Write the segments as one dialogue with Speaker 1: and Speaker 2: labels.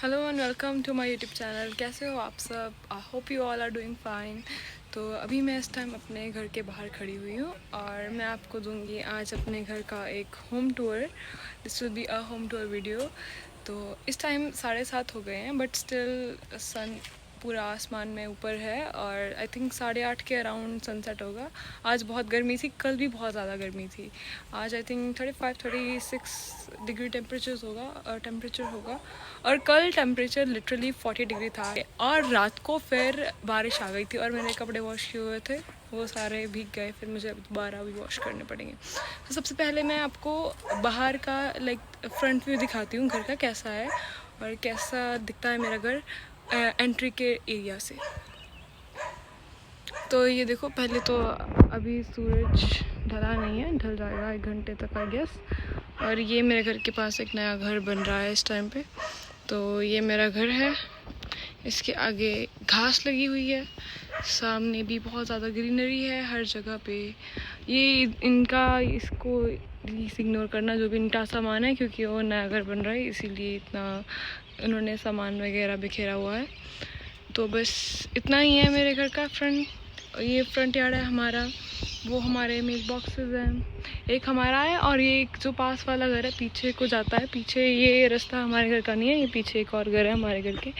Speaker 1: Hello and welcome to my YouTube channel. कैसे हो आप सब? I hope you all are doing fine. तो अभी मैं इस टाइम अपने घर के बाहर खड़ी हुई हूँ और मैं आपको दूंगी आज अपने घर का एक home tour. This will be a home tour video. तो इस टाइम 7:30 हो गए हैं बट स्टिल सन पूरा आसमान में ऊपर है और आई थिंक 8:30 के अराउंड सनसेट होगा। आज बहुत गर्मी थी, कल भी बहुत ज़्यादा गर्मी थी। आज आई थिंक 35-36 डिग्री टेम्परेचर होगा और कल टेम्परेचर लिटरली 40 डिग्री था। और रात को फिर बारिश आ गई थी और मैंने कपड़े वॉश किए हुए थे, वो सारे भीग गए, फिर मुझे दोबारा भी वॉश करने पड़ेंगे। तो सबसे पहले मैं आपको बाहर का फ्रंट व्यू दिखाती हूँ घर का कैसा है और कैसा दिखता है मेरा घर एंट्री के एरिया से। तो ये देखो, पहले तो अभी सूरज ढला नहीं है, ढल जाएगा 1 घंटे तक आई गेस। और ये मेरे घर के पास एक नया घर बन रहा है इस टाइम पे। तो ये मेरा घर है, इसके आगे घास लगी हुई है, सामने भी बहुत ज़्यादा ग्रीनरी है हर जगह पे। ये इसको प्लीज़ इग्नोर करना जो भी इनका सामान है, क्योंकि वो नया घर बन रहा है इसीलिए इतना उन्होंने सामान वगैरह बिखेरा हुआ है। तो बस इतना ही है मेरे घर का फ्रंट। ये फ्रंट यार्ड है हमारा, वो हमारे मेज बॉक्सेस हैं, एक हमारा है और ये एक जो पास वाला घर है पीछे को जाता है। पीछे ये रास्ता हमारे घर का नहीं है, ये पीछे एक और घर है हमारे घर के,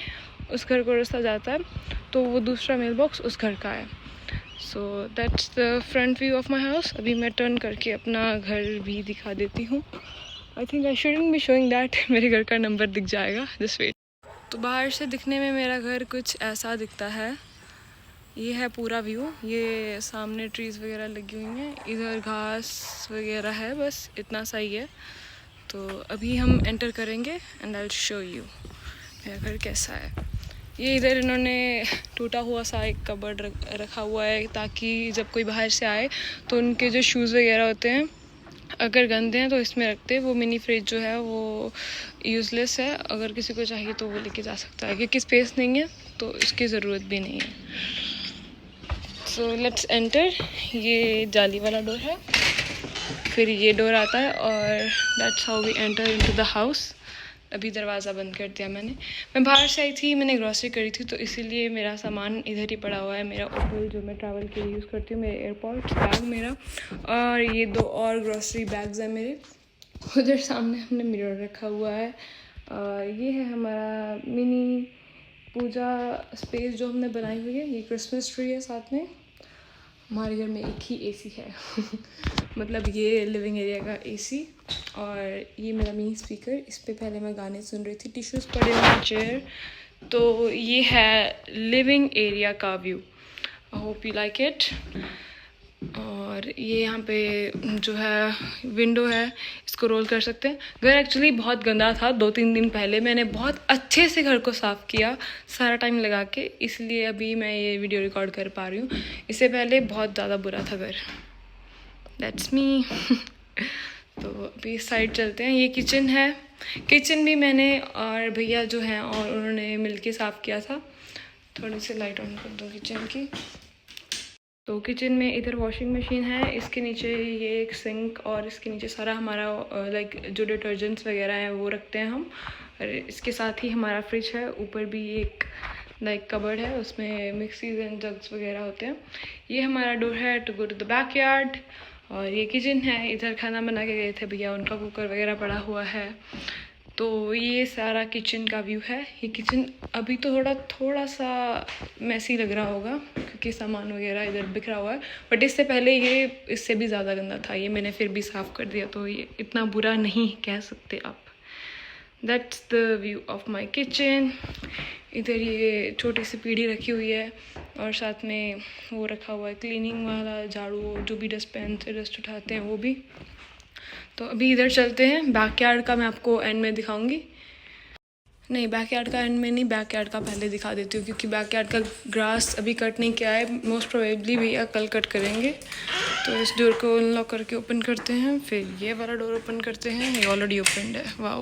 Speaker 1: उस घर को रास्ता जाता है, तो वो दूसरा मेल बॉक्स उस घर का है। So that's the front view of my house. अभी मैं टर्न करके अपना घर भी दिखा देती हूँ। I think I shouldn't be showing that, मेरे घर का नंबर दिख जाएगा, जस्ट वेट। तो बाहर से दिखने में मेरा घर कुछ ऐसा दिखता है। ये है पूरा व्यू, ये सामने ट्रीज़ वगैरह लगी हुई हैं, इधर घास वगैरह है, बस इतना सा ही है। तो अभी हम एंटर करेंगे and I will show you मेरा घर कैसा है। ये इधर इन्होंने टूटा हुआ सा एक कबर्ड रखा हुआ है, ताकि जब कोई बाहर से आए तो उनके जो शूज़ वगैरह होते हैं अगर गंदे हैं तो इसमें रखते हैं। वो मिनी फ्रिज जो है वो यूज़लेस है, अगर किसी को चाहिए तो वो लेके जा सकता है, क्योंकि स्पेस नहीं है तो इसकी ज़रूरत भी नहीं है। So let's enter. ये जाली वाला डोर है, फिर ये डोर आता है और that's how we enter into the house. अभी दरवाज़ा बंद कर दिया मैंने। मैं बाहर से आई थी, मैंने ग्रॉसरी करी थी, तो इसीलिए मेरा सामान इधर ही पड़ा हुआ है। मेरा ओपल जो मैं ट्रैवल के लिए यूज़ करती हूँ, मेरे एयरपोर्ट्स बैग मेरा, और ये 2 और ग्रॉसरी बैग्स हैं मेरे। उधर सामने हमने मिरर रखा हुआ है। ये है हमारा मिनी पूजा स्पेस जो हमने बनाई हुई है। ये क्रिसमस ट्री है साथ में। हमारे घर में एक ही एसी है मतलब ये लिविंग एरिया का एसी। और ये मेरा मिनी स्पीकर, इस पे पहले मैं गाने सुन रही थी। टिश्यूज़ पड़े हुए हैं चेयर। तो ये है लिविंग एरिया का view. I hope you like it. और ये यहाँ पे जो है विंडो है, इसको रोल कर सकते हैं। घर एक्चुअली बहुत गंदा था, 2-3 दिन पहले मैंने बहुत अच्छे से घर को साफ़ किया सारा टाइम लगा के, इसलिए अभी मैं ये वीडियो रिकॉर्ड कर पा रही हूँ। इससे पहले बहुत ज़्यादा बुरा था घर। दैट्स मी तो अभी इस साइड चलते हैं। ये किचन है, किचन भी मैंने और भैया जो हैं और उन्होंने मिलके साफ़ किया था। थोड़ी सी लाइट ऑन कर दो किचन की। तो किचन में इधर वॉशिंग मशीन है, इसके नीचे ये एक सिंक, और इसके नीचे सारा हमारा जो डिटर्जेंट्स वगैरह हैं वो रखते हैं हम। और इसके साथ ही हमारा फ्रिज है, ऊपर भी एक कबर्ड है, उसमें मिक्सीज एंड जग्स वगैरह होते हैं। ये हमारा डोर है to go to the backyard. और ये किचन है, इधर खाना बना के गए थे भैया, उनका कुकर वगैरह पड़ा हुआ है। तो ये सारा किचन का व्यू है। ये किचन अभी तो थोड़ा सा मैसी लग रहा होगा क्योंकि सामान वगैरह इधर बिखरा हुआ है, बट इससे पहले ये इससे भी ज़्यादा गंदा था। ये मैंने फिर भी साफ़ कर दिया, तो ये इतना बुरा नहीं कह सकते आप। That's the view of my kitchen. इधर ये छोटी सी पीढ़ी रखी हुई है और साथ में वो रखा हुआ है क्लीनिंग वाला झाड़ू, जो भी डस्टबिन से डस्ट उठाते हैं वो भी। तो अभी इधर चलते हैं। बैकयार्ड का मैं आपको एंड में दिखाऊंगी। नहीं, बैकयार्ड का एंड में नहीं, बैकयार्ड का पहले दिखा देती हूँ, क्योंकि बैकयार्ड का ग्रास अभी कट नहीं किया है। मोस्ट प्रोबेबली भैया कल कट करेंगे। तो इस डोर को अनलॉक करके ओपन करते हैं, फिर ये वाला डोर ओपन करते हैं। ये ऑलरेडी ओपनड है, वाह।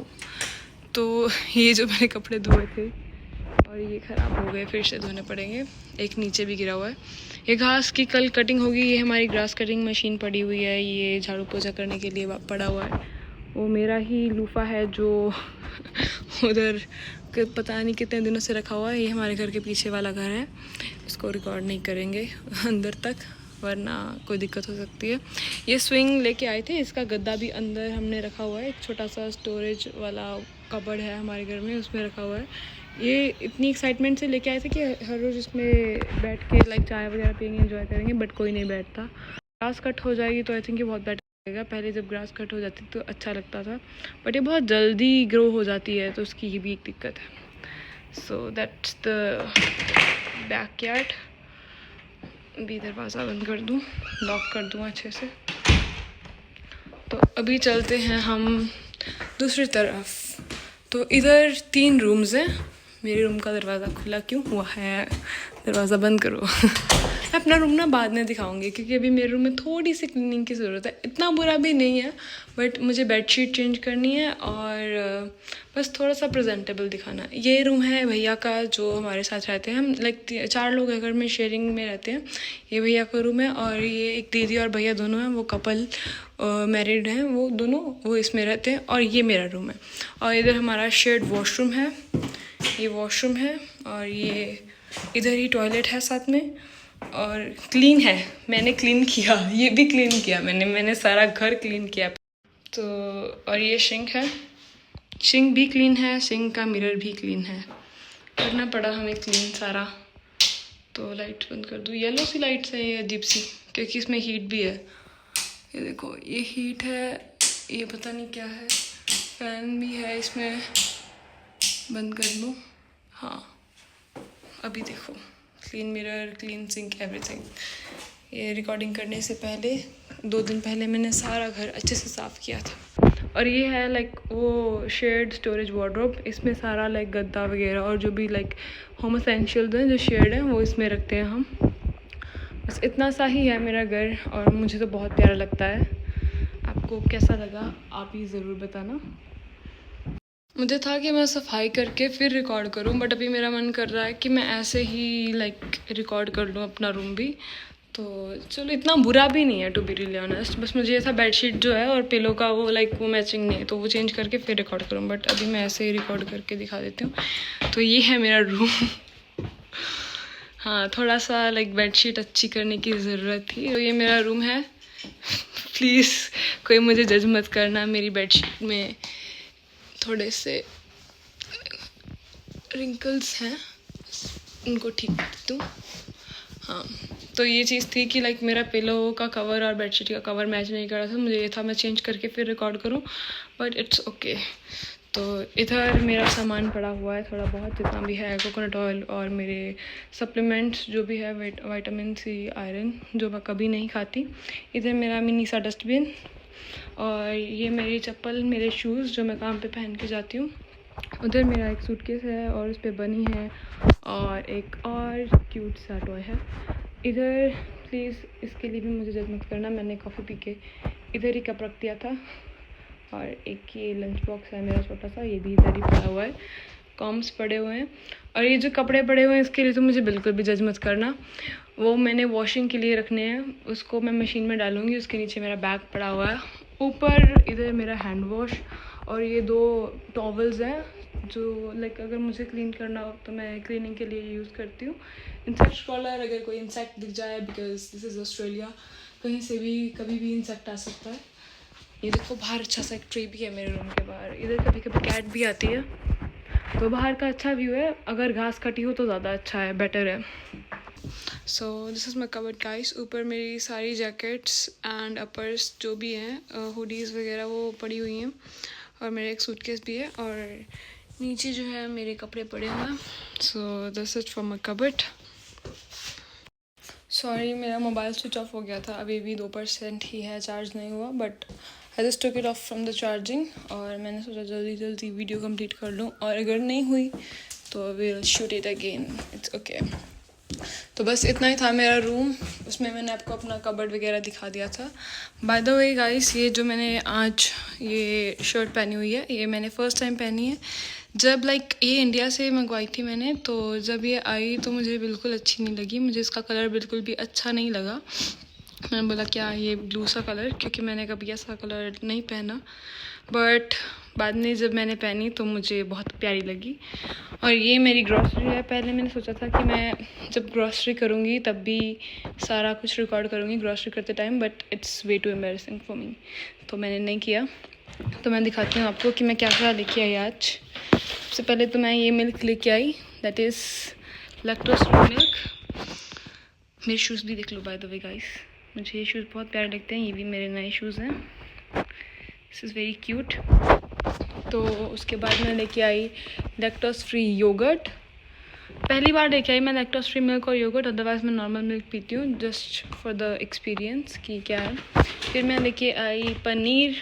Speaker 1: तो ये जो मैंने कपड़े धोए थे और ये ख़राब हो गए, फिर से धोने पड़ेंगे। एक नीचे भी गिरा हुआ है। ये घास की कल कटिंग होगी। ये हमारी ग्रास कटिंग मशीन पड़ी हुई है, ये झाड़ू पोछा करने के लिए पड़ा हुआ है। वो मेरा ही लूफा है जो उधर पता नहीं कितने दिनों से रखा हुआ है। ये हमारे घर के पीछे वाला घर है, इसको रिकॉर्ड नहीं करेंगे अंदर तक, वरना कोई दिक्कत हो सकती है। ये स्विंग लेके आए थे, इसका गद्दा भी अंदर हमने रखा हुआ है। एक छोटा सा स्टोरेज वाला कबर्ड है हमारे घर में, उसमें रखा हुआ है। ये इतनी एक्साइटमेंट से लेके आए थे कि हर रोज़ इसमें बैठ के लाइक चाय वगैरह पियेंगे, एंजॉय करेंगे, बट कोई नहीं बैठता। ग्रास कट हो जाएगी तो आई थिंक ये बहुत बेटर लगेगा। पहले जब ग्रास कट हो जाती तो अच्छा लगता था, बट ये बहुत जल्दी ग्रो हो जाती है, तो उसकी ही भी एक दिक्कत है। So that's the backyard. अभी दरवाज़ा बंद कर दूँ, लॉक कर दूँ अच्छे से। तो अभी चलते हैं हम दूसरी तरफ। तो इधर 3 रूम्स हैं। मेरे रूम का दरवाज़ा खुला क्यों हुआ है? दरवाज़ा बंद करो। मैं अपना रूम ना बाद में दिखाऊंगी, क्योंकि अभी मेरे रूम में थोड़ी सी क्लीनिंग की ज़रूरत है। इतना बुरा भी नहीं है, बट मुझे बेडशीट चेंज करनी है और बस थोड़ा सा प्रेजेंटेबल दिखाना। ये रूम है भैया का, जो हमारे साथ रहते हैं। हम लाइक 4 लोग घर में शेयरिंग में रहते हैं। ये भैया का रूम है, और ये एक दीदी और भैया दोनों हैं, वो कपल मैरिड हैं, वो दोनों, वो इसमें रहते हैं। और ये मेरा रूम है, और इधर हमारा शेयर्ड वॉशरूम है। ये वॉशरूम है, और ये इधर ही टॉयलेट है साथ में, और क्लीन है। मैंने क्लीन किया, ये भी क्लीन किया मैंने सारा घर क्लीन किया। तो और ये सिंक है, सिंक भी क्लीन है, सिंक का मिरर भी क्लीन है। करना पड़ा हमें क्लीन सारा। तो लाइट बंद कर दूँ। येलो सी लाइट्स है ये, अजीब सी, क्योंकि इसमें हीट भी है। ये देखो, ये हीट है, ये पता नहीं क्या है। फैन भी है इसमें, बंद कर दूँ। हाँ, अभी देखो, clean mirror, clean sink, everything. ये रिकॉर्डिंग करने से पहले 2 दिन पहले मैंने सारा घर अच्छे से साफ़ किया था। और ये है लाइक वो शेयर्ड स्टोरेज वार्डरोब। इसमें सारा लाइक गद्दा वगैरह और जो भी लाइक होम एसेंशियल्स हैं जो शेयर्ड हैं, वो इसमें रखते हैं हम। बस इतना सा ही है मेरा घर, और मुझे तो बहुत प्यारा लगता है। आपको कैसा लगा आप ही ज़रूर बताना। मुझे था कि मैं सफाई करके फिर रिकॉर्ड करूं, बट अभी मेरा मन कर रहा है कि मैं ऐसे ही लाइक रिकॉर्ड कर लूं अपना रूम भी। तो चलो, इतना बुरा भी नहीं है टू बी रियली ऑनेस्ट। बस मुझे ऐसा बेडशीट जो है और पिलो का वो लाइक वो मैचिंग नहीं है, तो वो चेंज करके फिर रिकॉर्ड करूँ। बट अभी मैं ऐसे ही रिकॉर्ड करके दिखा देती हूँ। तो ये है मेरा रूम। हाँ, थोड़ा सा लाइक बेडशीट अच्छी करने की ज़रूरत थी। तो ये मेरा रूम है। प्लीज़ कोई मुझे जज मत करना, मेरी बेडशीट में थोड़े से रिंकल्स हैं, उनको ठीक कर दूँ। हाँ, तो ये चीज़ थी कि लाइक मेरा पिलो का कवर और बेडशीट का कवर मैच नहीं कर रहा था। मुझे ये था मैं चेंज करके फिर रिकॉर्ड करूँ, बट इट्स ओके। तो इधर मेरा सामान पड़ा हुआ है थोड़ा बहुत, जितना भी है, कोकोनट ऑयल और मेरे सप्लीमेंट्स जो भी है, विटामिन सी, आयरन, जो मैं कभी नहीं खाती। इधर मेरा मिनी सा डस्टबिन, और ये मेरी चप्पल, मेरे शूज़ जो मैं काम पे पहन के जाती हूँ। उधर मेरा एक सूटकेस है और उस पर बनी है, और एक और क्यूट सा टॉय है। इधर प्लीज़ इसके लिए भी मुझे जज मत करना, मैंने कॉफ़ी पी के इधर ही कप रख दिया था। और एक ये लंच बॉक्स है मेरा छोटा सा, ये भी इधर ही पड़ा हुआ है। कॉम्स पड़े हुए हैं, और ये जो कपड़े पड़े हुए हैं इसके लिए तो मुझे बिल्कुल भी जज मत करना। वो मैंने वॉशिंग के लिए रखने हैं, उसको मैं मशीन में डालूँगी। उसके नीचे मेरा बैग पड़ा हुआ है। ऊपर इधर मेरा हैंड वॉश, और ये 2 टॉवल्स हैं जो लाइक अगर मुझे क्लीन करना हो तो मैं क्लीनिंग के लिए यूज़ करती हूँ। इंसेक्ट कॉलर, अगर कोई इंसेक्ट दिख जाए, बिकॉज दिस इज़ ऑस्ट्रेलिया, कहीं से भी कभी भी इंसेक्ट आ सकता है। ये देखो, बाहर अच्छा सा एक ट्री भी है मेरे रूम के बाहर। इधर कभी कभी कैट भी आती है, तो बाहर का अच्छा व्यू है। अगर घास कटी हो तो ज़्यादा अच्छा है, बेटर है। So this is my cupboard guys. ऊपर मेरी सारी जैकेट्स एंड अपर्स जो भी हैं, हुडीज़ वगैरह, वो पड़ी हुई हैं, और मेरा एक सूटकेस भी है, और नीचे जो है मेरे कपड़े पड़े हुए हैं। So this is for my cupboard. Sorry, मेरा मोबाइल स्विच ऑफ हो गया था, अभी भी 2% ही है, चार्ज नहीं हुआ, but I just took it of from the charging. और मैंने सोचा जल्दी जल्दी वीडियो कंप्लीट कर लूँ, और अगर नहीं हुई तो will shoot it again, it's okay. तो बस इतना ही था मेरा रूम, उसमें मैंने आपको अपना कबर्ड वगैरह दिखा दिया था। बाय द वे गाइस, ये जो मैंने आज ये शर्ट पहनी हुई है, ये मैंने फ़र्स्ट टाइम पहनी है। जब लाइक ये इंडिया से मंगवाई थी मैंने, तो जब ये आई तो मुझे बिल्कुल अच्छी नहीं लगी, मुझे इसका कलर बिल्कुल भी अच्छा नहीं लगा। मैंने बोला क्या ये ब्लू सा कलर, क्योंकि मैंने कभी ऐसा कलर नहीं पहना। बट बाद में जब मैंने पहनी तो मुझे बहुत प्यारी लगी। और ये मेरी ग्रॉसरी है। पहले मैंने सोचा था कि मैं जब ग्रॉसरी करूँगी तब भी सारा कुछ रिकॉर्ड करूँगी ग्रॉसरी करते time, but it's way too embarrassing for me, तो मैंने नहीं किया। तो मैं दिखाती हूँ आपको कि मैं क्या क्या लेके आई आज। सबसे पहले तो मैं ये मिल्क लेके आई, that is lactose free milk. मेरे शूज़ भी देख लो बाय द वे गाइस, मुझे ये शूज़ बहुत प्यारे लगते हैं। ये भी मेरे नए शूज़ हैं, दिस इज़ वेरी क्यूट। तो उसके बाद मैं लेके आई लैक्टोज फ्री योगर्ट। पहली बार लेके आई मैं लैक्टोज फ्री मिल्क और योगर्ट, अदरवाइज़ मैं नॉर्मल मिल्क पीती हूँ जस्ट फॉर द एक्सपीरियंस कि क्या है। फिर मैं लेके आई पनीर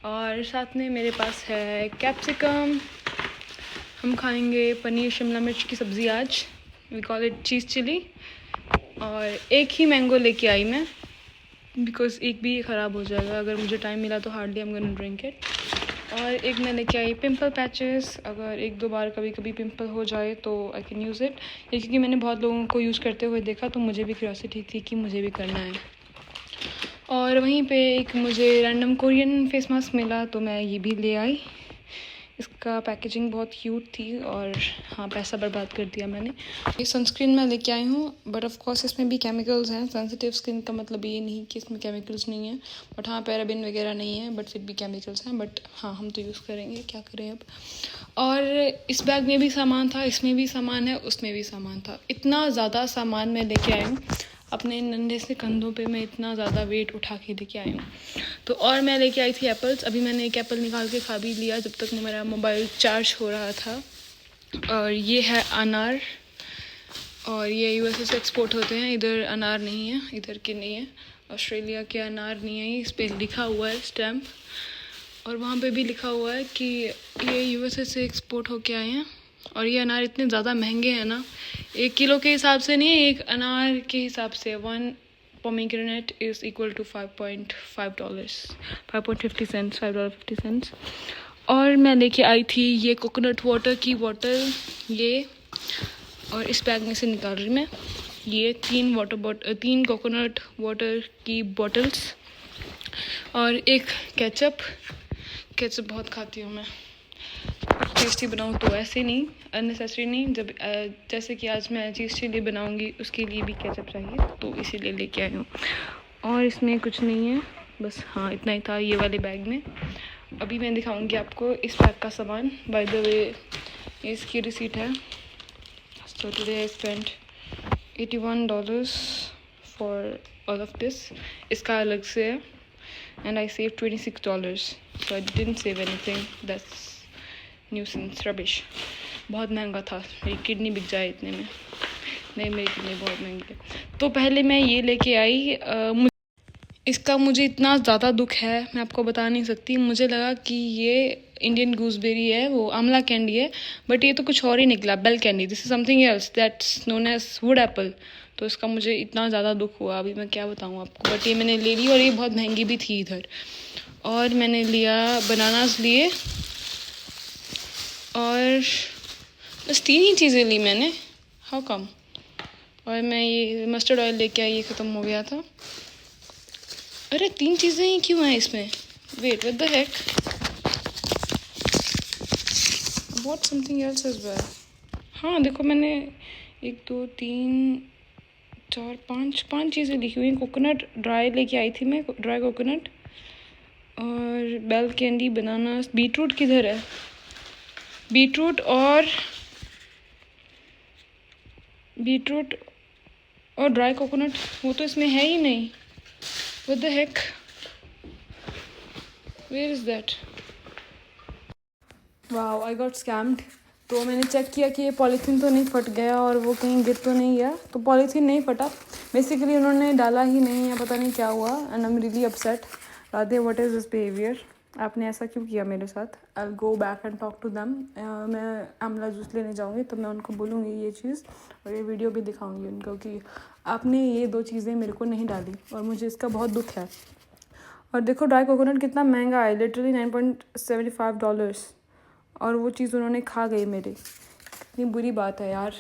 Speaker 1: और साथ में मेरे पास है कैप्सिकम। हम खाएंगे पनीर शिमला मिर्च की सब्ज़ी आज, we call it cheese chilli. और एक ही मैंगो लेके आई मैं, बिकॉज़ एक भी ख़राब हो जाएगा। अगर मुझे टाइम मिला तो hardly I am gonna drink it. और एक मैं लेके आई पिंपल पैचेस, अगर एक दो बार कभी कभी पिंपल हो जाए तो आई कैन यूज़ इट। ये क्योंकि मैंने बहुत लोगों को यूज़ करते हुए देखा तो मुझे भी क्यूरियोसिटी थी कि मुझे भी करना है। और वहीं पे एक मुझे रैंडम कोरियन फेस मास्क मिला तो मैं ये भी ले आई। इसका पैकेजिंग बहुत क्यूट थी और हाँ, पैसा बर्बाद कर दिया मैंने। ये सनस्क्रीन मैं लेके आई हूँ, बट ऑफ कोर्स इसमें भी केमिकल्स हैं। सेंसिटिव स्किन का मतलब ये नहीं कि इसमें केमिकल्स नहीं हैं, बट हाँ पैराबिन वगैरह नहीं है, बट फिर भी केमिकल्स हैं। बट हाँ, हम तो यूज़ करेंगे, क्या करें अब। और इस बैग में भी सामान था, इसमें भी सामान है, उसमें भी सामान था। इतना ज़्यादा सामान मैं लेके आई हूँ, अपने नन्हे से कंधों पे मैं इतना ज़्यादा वेट उठा के लेके आई हूँ। तो और मैं लेके आई थी एप्पल्स। अभी मैंने एक एप्पल निकाल के खा भी लिया जब तक मेरा मोबाइल चार्ज हो रहा था। और ये है अनार, और ये यूएसए से एक्सपोर्ट होते हैं। इधर अनार नहीं है, इधर के नहीं है, ऑस्ट्रेलिया के अनार नहीं है। इस पर लिखा हुआ है स्टैम्प, और वहाँ पे भी लिखा हुआ है कि ये यूएसए से एक्सपोर्ट होके आए हैं। और ये अनार इतने ज़्यादा महंगे हैं ना, 1 किलो के हिसाब से नहीं, एक अनार के हिसाब से 1 पोमीग्रेनेट इज़ इक्वल टू $5.50, $5.50। और मैं लेके आई थी ये कोकोनट वाटर की बॉटल, ये, और इस बैग में से निकाल रही मैं ये 3 कोकोनट वाटर की बॉटल्स। और एक केचप बहुत खाती हूँ मैं, टेस्टी बनाऊँ तो ऐसे नहीं, अननेसेसरी नहीं। जब जैसे कि आज मैं चीज़ चिली बनाऊँगी उसके लिए भी केचप चाहिए, तो इसीलिए लेके आई हूँ। और इसमें कुछ नहीं है, बस हाँ इतना ही था ये वाले बैग में। अभी मैं दिखाऊँगी आपको इस बैग का सामान। बाय द वे इसकी रिसीट है। So today I spend $81 for all of this. इसका अलग से है, and I save $26, so I didn't save anything, that's nuisance, rubbish. बहुत महंगा था, मेरी किडनी बिक जाए इतने में। नहीं, मेरी किडनी बहुत महंगी है। तो पहले मैं ये लेके आई, इसका मुझे इतना ज़्यादा दुख है, मैं आपको बता नहीं सकती। मुझे लगा कि ये इंडियन गूसबेरी है, वो आमला कैंडी है, बट ये तो कुछ और ही निकला, बेल candy. This is something else that's known as wood apple. तो इसका मुझे इतना ज़्यादा दुख हुआ, अभी मैं क्या बताऊँ आपको। बट ये मैंने ले ली, और ये बहुत महंगी भी थी इधर। और मैंने लिया बनानास लिए, और बस 3 ही चीज़ें ली मैंने, हाउ कम। और मैं ये मस्टर्ड ऑयल लेके आई, ये ख़त्म हो गया था। अरे 3 चीज़ें ही क्यों हैं इसमें? Wait, what the heck, what something else as well. हाँ देखो, मैंने 1 2 3 4 5 चीज़ें लिखी हुई। कोकोनट ड्राई लेके आई थी मैं, ड्राई कोकोनट, और बेल कैंडी, बनाना। बीटरूट किधर है? बीटरूट और ड्राई कोकोनट, वो तो इसमें है ही नहीं। What the heck? Where is that? Wow, I got scammed. तो मैंने चेक किया कि ये पॉलीथीन तो नहीं फट गया और वो कहीं गिर तो नहीं गया। तो पॉलीथीन नहीं फटा, बेसिकली उन्होंने डाला ही नहीं है, पता नहीं क्या हुआ। And I am really upset. Radhe, what is this behaviour? आपने ऐसा क्यों किया मेरे साथ? I will go back and talk to them. मैं आमला जूस लेने जाऊँगी तो मैं उनको बोलूँगी ये चीज़, और ये वीडियो भी दिखाऊँगी उनको कि आपने ये 2 चीज़ें मेरे को नहीं डाली, और मुझे इसका बहुत दुख है। और देखो ड्राई कोकोनट कितना महंगा है, लिटरली $9.75, और वो चीज़ उन्होंने खा गई मेरी। कितनी बुरी बात है यार।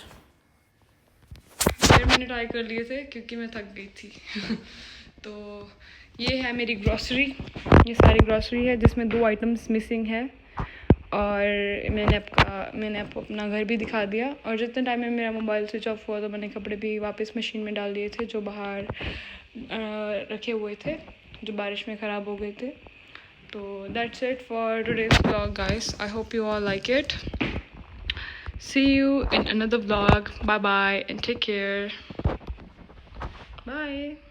Speaker 1: फिर मैंने ट्राई कर लिए थे क्योंकि मैं थक गई थी। तो ये है मेरी ग्रॉसरी, ये सारी ग्रॉसरी है जिसमें 2 आइटम्स मिसिंग है। और मैंने आपको अपना घर भी दिखा दिया। और जितने टाइम में मेरा मोबाइल स्विच ऑफ हुआ तो मैंने कपड़े भी वापस मशीन में डाल दिए थे जो बाहर रखे हुए थे, जो बारिश में ख़राब हो गए थे। तो that's it for today's vlog guys, I hope you all like it. See you in another vlog. Bye bye and take care. Bye.